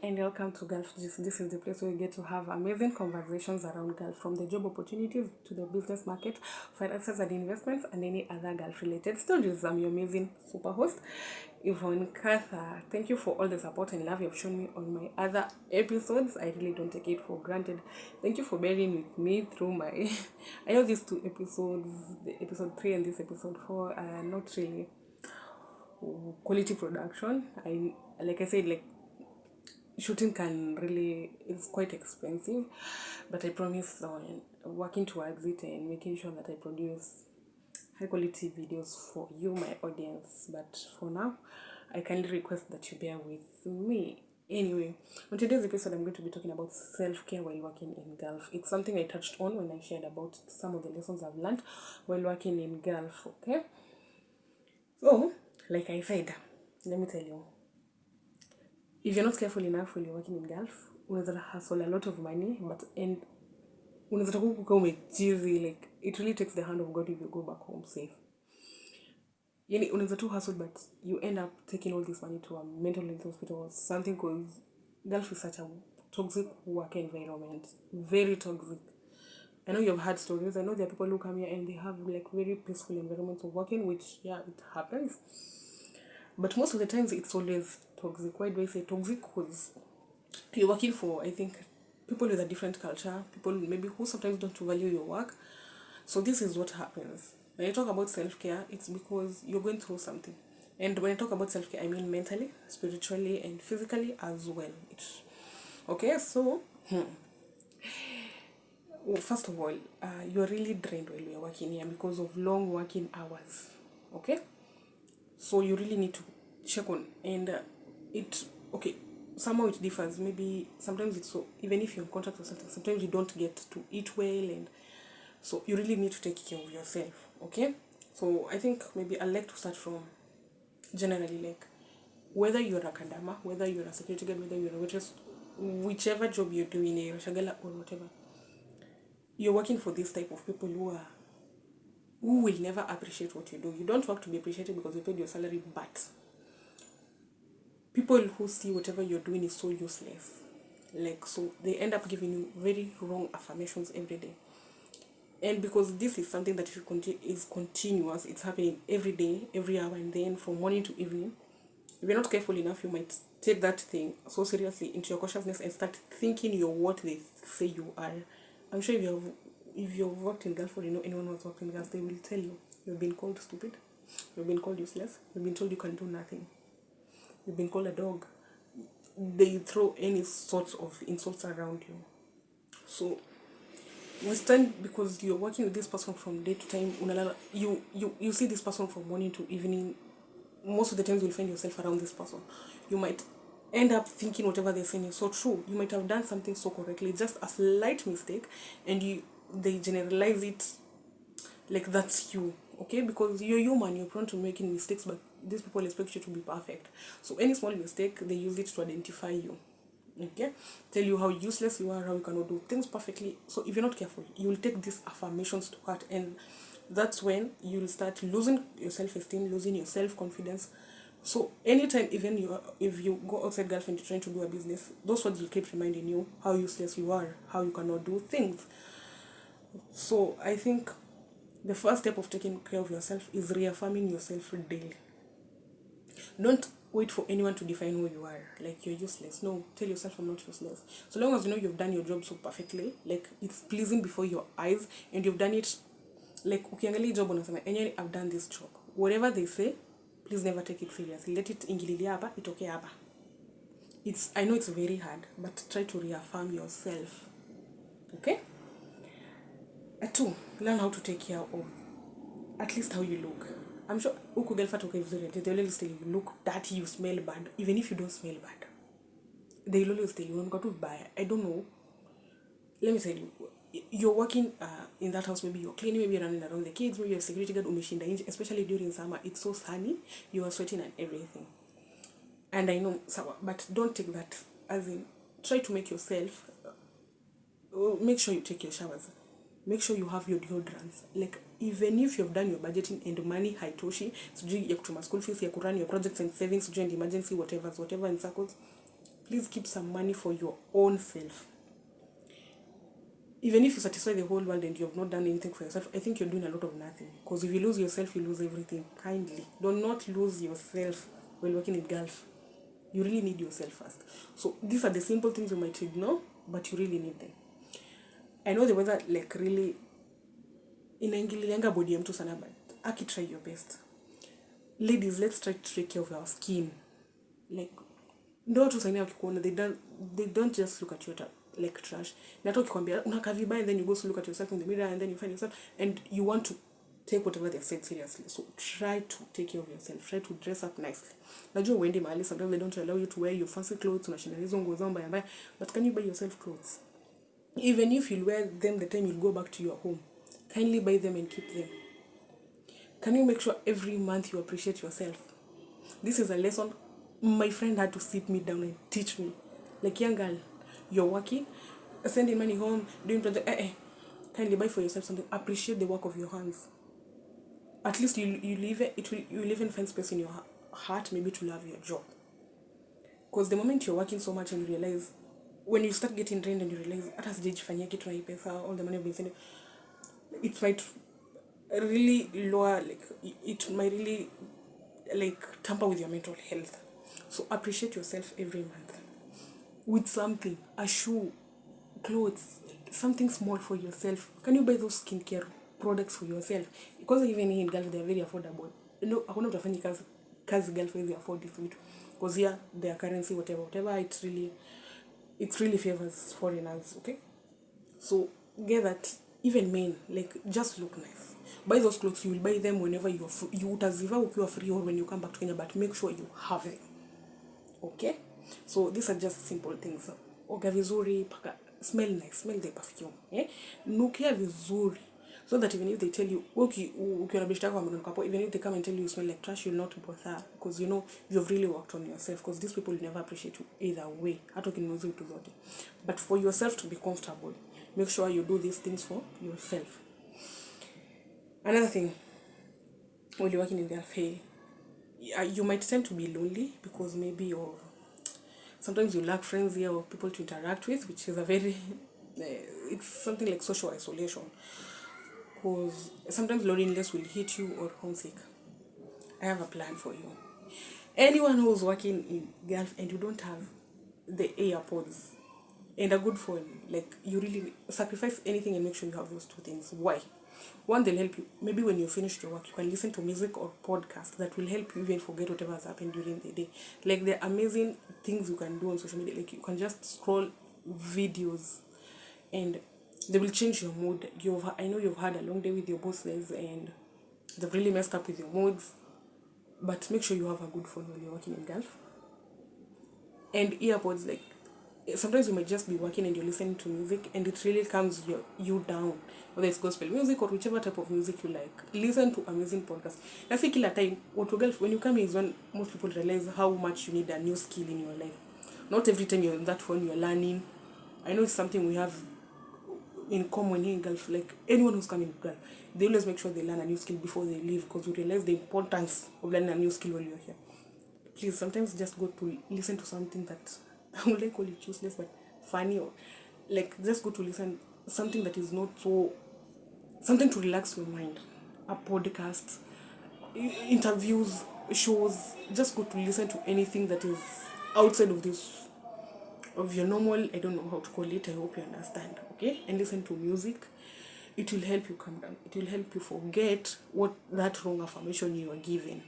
and welcome to Gulf Gist. This is the place where you get to have amazing conversations around Gulf, from the job opportunities to the business market, finances and investments, and any other Gulf related stories. I'm your amazing super host, Yvonne Katha. Thank you for all the support and love you've shown me on my other episodes. I really don't take it for granted. Thank you for bearing with me through my. I know these two episodes, the episode 3 and this episode 4, are not really quality production. I said, like, shooting can really, it's quite expensive, but I promise on working towards it and making sure that I produce high quality videos for you, my audience. But for now, I kindly request that you bear with me. Anyway, on today's episode, I'm going to be talking about self-care while working in Gulf. It's something I touched on when I shared about some of the lessons I've learned while working in Gulf. Okay, so like I said, let me tell you, if you're not careful enough when you're working in Gulf, unaweza hustle a lot of money, but and unaweza taka kukaa umechizi, like it really takes the hand of God if you go back home safe. Yani unaweza tu hustle, but you end up taking all this money to a mental health hospital or something, because Gulf is such a toxic work environment, very toxic. I know you've heard stories. I know there are people who come here and they have like very peaceful environments of working, which yeah, it happens. But most of the times it's always toxic. Why do I say toxic? Because you're working for, I think, people with a different culture, people maybe who sometimes don't value your work. So this is what happens. When I talk about self-care, it's because you're going through something. And when I talk about self-care, I mean mentally, spiritually, and physically as well. Okay, so first of all, you're really drained while you're working here because of long working hours. Okay, so you really need to check on, and it okay, somehow it differs. Maybe sometimes it's so, even if you're in contract or something, sometimes you don't get to eat well, and so you really need to take care of yourself. Okay, so I think maybe I'd like to start from generally, like, whether you're a kadama, whether you're a security guard, whether you're a waitress, whichever job you're doing, a shagala or whatever, you're working for this type of people who will never appreciate what you do. You don't work to be appreciated because you paid your salary, but people who see whatever you're doing is so useless. Like, so they end up giving you very wrong affirmations every day. And because this is something that is continuous, it's happening every day, every hour, and then from morning to evening. If you're not careful enough, you might take that thing so seriously into your consciousness and start thinking you're what they say you are. I'm sure if you've worked in Gulf, or you know anyone who's worked in Gulf, they will tell you you've been called stupid, you've been called useless, you've been told you can do nothing, you've been called a dog. They throw any sorts of insults around you. So we stand, because you're working with this person from day to time. You see this person from morning to evening. Most of the times you'll find yourself around this person. You might end up thinking whatever they're saying is so true. You might have done something so correctly, just a slight mistake, and they generalize it like that's you. Okay, because you're human, you're prone to making mistakes, but these people expect you to be perfect. So any small mistake, they use it to identify you. Okay, tell you how useless you are, how you cannot do things perfectly. So if you're not careful, you will take these affirmations to heart, and that's when you'll start losing your self-esteem, losing your self-confidence. So anytime, even if you go outside Gulf and you're trying to do a business, those words will keep reminding you how useless you are, how you cannot do things. So I think the first step of taking care of yourself is reaffirming yourself daily. Don't wait for anyone to define who you are. Like, you're useless. No, tell yourself I'm not useless. So long as you know you've done your job so perfectly, like it's pleasing before your eyes, and you've done it, like, ukiangalia job unasema enyewe I've done this job. Whatever they say, please never take it seriously. Let it ingililia hapa, itoke hapa. I know it's very hard, but try to reaffirm yourself. Okay? Two, learn how to take care of at least how you look. I'm sure huku Gulf toka vizuri, they'll always tell you look dirty, you smell bad, even if you don't smell bad. They'll always tell you unanuka tu vibaya. I don't know. Let me tell you, you're working in that house, maybe you're cleaning, maybe you're running around the kids, maybe you're a security guard, umeshinda nje, especially during summer, it's so sunny, you are sweating and everything. And I know, but don't take that as in, try to make yourself, make sure you take your showers. Make sure you have your deodorants. Like, even if you've done your budgeting and money haitoshi, sijui ya kutuma school fees, ya kurun your projects and savings, sijui and emergency, whatever in circles, please keep some money for your own self. Even if you satisfy the whole world and you have not done anything for yourself, I think you're doing a lot of nothing. Because if you lose yourself, you lose everything. Kindly, do not lose yourself while working in Gulf. You really need yourself first. So these are the simple things you might ignore, but you really need them. I know the weather like really inaingilianga body ya mtu sana, but aki try your best. Ladies, let's try to take care of our skin. Like, ndo watu saini wakikuona, they don't just look at you like trash. Na toki kwambia unakaa vibaya, and then you go to look at yourself in the mirror, and then you find yourself and you want to take whatever they've said seriously. So try to take care of yourself. Try to dress up nicely. Najua uende mahali, sometimes they don't allow you to wear your fancy clothes, unashinda hizo nguo zao mbaya mbaya, but can you buy yourself clothes? Even if you'll wear them the time you'll go back to your home, kindly buy them and keep them. Can you make sure every month you appreciate yourself? This is a lesson my friend had to sit me down and teach me. Like, young girl, you're working, sending money home, doing project, kindly buy for yourself something. Appreciate the work of your hands. At least you live and find space in your heart maybe to love your job. Because the moment you're working so much and you realize, when you start getting drained and you realize, hata sijajifanyia kitu na hii pesa, all the money I've been sending, it might really lower, like, it might really like tamper with your mental health. So appreciate yourself every month with something, a shoe, clothes, something small for yourself. Can you buy those skincare products for yourself? Because even in Gulf they're very affordable. No, hakuna utafanyi kazi Gulf where they afford this vitu. Because here their currency, whatever, it really favors foreigners, okay? So get that. Even men, like, just look nice. Buy those clothes. You will buy them whenever you utaziva ukiwa free or when you come back to Kenya, but make sure you have them. Okay? So these are just simple things. Oga vizuri, paka, smell nice, smell the perfume. Nukia vizuri. So that even if they tell you, even if they come and tell you smell like trash, you'll not bother. Because you know you've really worked on yourself. Because these people will never appreciate you either way. But for yourself to be comfortable, make sure you do these things for yourself. Another thing, when you're working in the affair, you might tend to be lonely because maybe sometimes you lack friends here or people to interact with, which is a very, it's something like social isolation. Because sometimes loneliness will hit you or homesick. I have a plan for you. Anyone who's working in Gulf and you don't have the AirPods and a good phone, like, you really sacrifice anything and make sure you have those two things. Why? One, they'll help you. Maybe when you finish your work, you can listen to music or podcast that will help you even forget whatever has happened during the day. Like, there are amazing things you can do on social media. Like, you can just scroll videos and they will change your mood. I know you've had a long day with your bosses and they've really messed up with your moods. But make sure you have a good phone while you're working in Gulf. And earpods, like, sometimes you might just be working and you're listening to music and it really calms you down. Whether it's gospel music or whichever type of music you like. Listen to amazing podcasts. I think kila time, when you come here is when most people realize how much you need a new skill in your life. Not every time you're on that phone, you're learning. I know it's something we have in common here in Gulf. Like, anyone who's coming to Gulf, they always make sure they learn a new skill before they leave, because we realize the importance of learning a new skill while you're here. Please, sometimes just go to listen to something that, I would like call it useless, but funny, or like, just go to listen something that is not so, something to relax your mind. A podcast, interviews, shows. Just go to listen to anything that is outside of this, of your normal, I don't know how to call it, I hope you understand, okay? And listen to music. It will help you calm down. It will help you forget what that wrong affirmation you were given.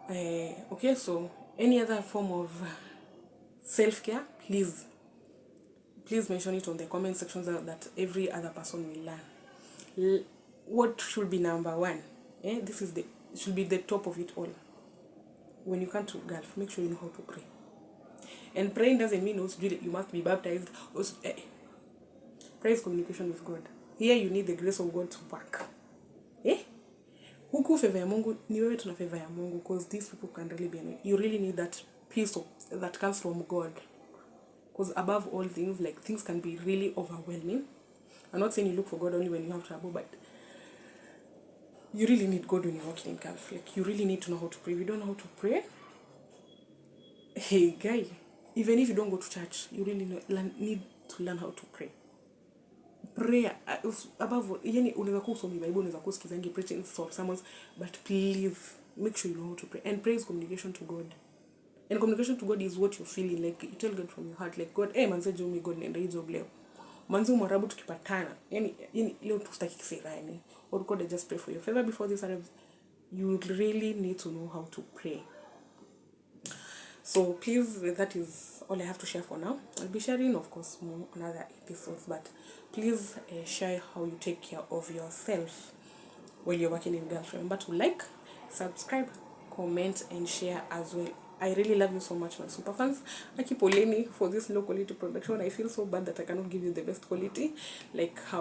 Okay, so any other form of self-care, please mention it on the comment section so that every other person will learn. What should be number one? This is should be the top of it all. When you come to Gulf, make sure you know how to pray. And praying doesn't mean also you must be baptized. Prayer is communication with God. Here you need the grace of God to work. Huku favor ya Mungu, ni wewe tuna favor ya Mungu, because these people can really be annoying. You really need that peace that comes from God. Because above all things, like, things can be really overwhelming. I'm not saying you look for God only when you have trouble, but you really need God when you're working in Gulf. Like, you really need to know how to pray. If you don't know how to pray, hey guy, even if you don't go to church, you really need to learn how to pray. Prayer above all, yani unaweza kuwa usomi Bible, unaweza kuwa sikizangi preaching for sermons, but please make sure you know how to pray. And prayer is communication to God. And communication to God is what you're feeling, like you tell God from your heart, like God, manze jo mi God nenda hii job leo. Manze umwarabu tukipatana, yani leo tustaki kisera yani. Or God, I just pray for your favor before this arrives. You really need to know how to pray. So please, that is all I have to share for now. I'll be sharing, of course, more on other episodes, but please share how you take care of yourself while you're working in girls. Remember to like, subscribe, comment, and share as well. I really love you so much, my super fans. I keep poleni for this low quality production. I feel so bad that I cannot give you the best quality, like how